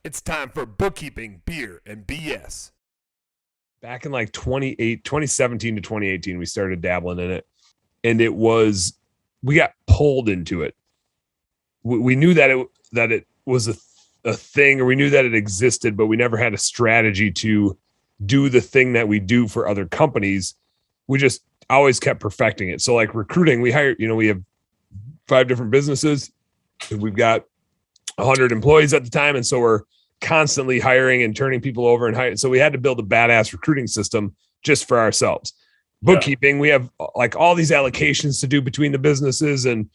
It's time for bookkeeping, beer, and BS. Back in like 2017 to 2018, we started dabbling in it. And we got pulled into it. We knew that it was a thing, or we knew that it existed, but we never had a strategy to do the thing that we do for other companies. We just always kept perfecting it. So like recruiting, we have 5 different businesses, and we've got 100 employees at the time. And so we're constantly hiring and turning people over and hiring. So we had to build a badass recruiting system just for ourselves. Bookkeeping, we have like all these allocations to do between the businesses, and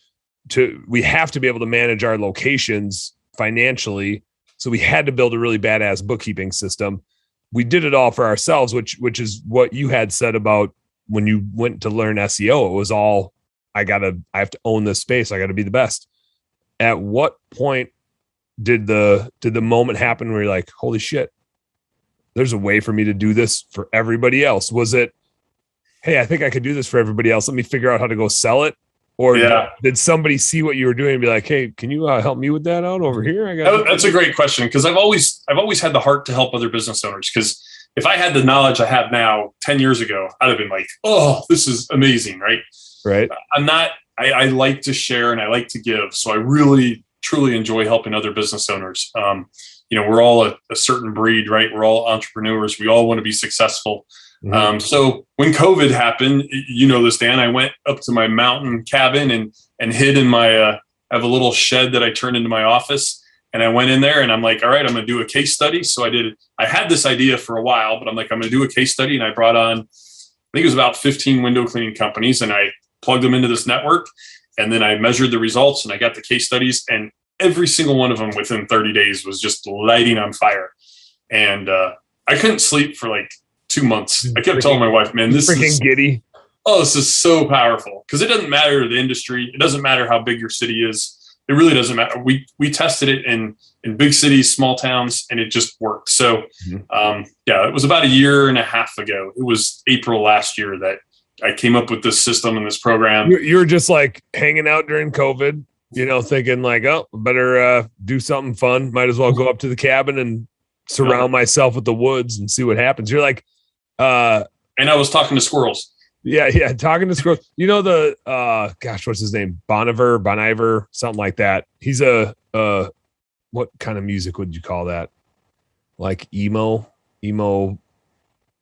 we have to be able to manage our locations financially. So we had to build a really badass bookkeeping system. We did it all for ourselves, which is what you had said about when you went to learn SEO. It was all, I have to own this space. I got to be the best. At what point did the moment happen where you're like, holy shit, there's a way for me to do this for everybody else? Was it, hey, I think I could do this for everybody else, let me figure out how to go sell it? Or did somebody see what you were doing and be like, hey, can you help me with that out over here? That's a great question, because I've always had the heart to help other business owners. Because if I had the knowledge I have now 10 years ago, I'd have been like, oh, this is amazing, right? Right. I like to share and I like to give. So I really, truly enjoy helping other business owners. We're all a certain breed, right? We're all entrepreneurs. We all want to be successful. Mm-hmm. So when COVID happened, you know this, Dan, I went up to my mountain cabin and hid in I have a little shed that I turned into my office. And I went in there and I'm like, all right, I'm going to do a case study. So I had this idea for a while, but I'm like, I'm going to do a case study. And I brought on, I think it was about 15 window cleaning companies, and I plugged them into this network. And then I measured the results and I got the case studies, and every single one of them within 30 days was just lighting on fire. And I couldn't sleep for like 2 months. I kept telling my wife, man, this is giddy. Oh, this is so powerful, because it doesn't matter the industry. It doesn't matter how big your city is. It really doesn't matter. We tested it in big cities, small towns, and it just worked. So it was about 1.5 years ago. It was April last year that I came up with this system and this program. You're just like hanging out during COVID, thinking like, oh, better do something fun. Might as well go up to the cabin and surround myself with the woods and see what happens. You're like, and I was talking to squirrels. Yeah. Talking to squirrels. What's his name? Boniver, something like that. He's what kind of music would you call that? Like emo,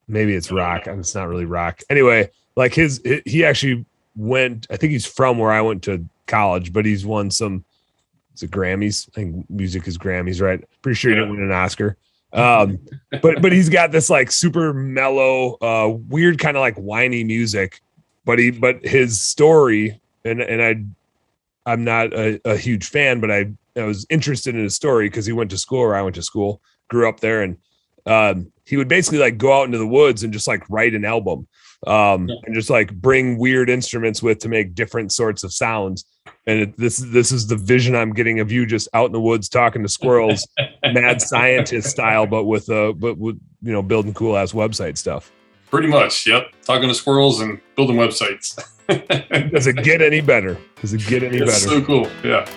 maybe it's rock. It's not really rock. Anyway, like he actually went, I think he's from where I went to college, but he's won some, it's a Grammys. I think music is Grammys, right? Pretty sure he didn't win an Oscar. But he's got this like super mellow, weird kind of like whiny music, but his story, and I'm not a huge fan, but I was interested in his story because he went to school where I went to school, grew up there, and he would basically like go out into the woods and just like write an album, and just like bring weird instruments to make different sorts of sounds. And this is the vision I'm getting of you just out in the woods talking to squirrels, mad scientist style, but with building cool ass website stuff. Pretty much, yep. Talking to squirrels and building websites. Does it get any better? It's so cool. Yeah.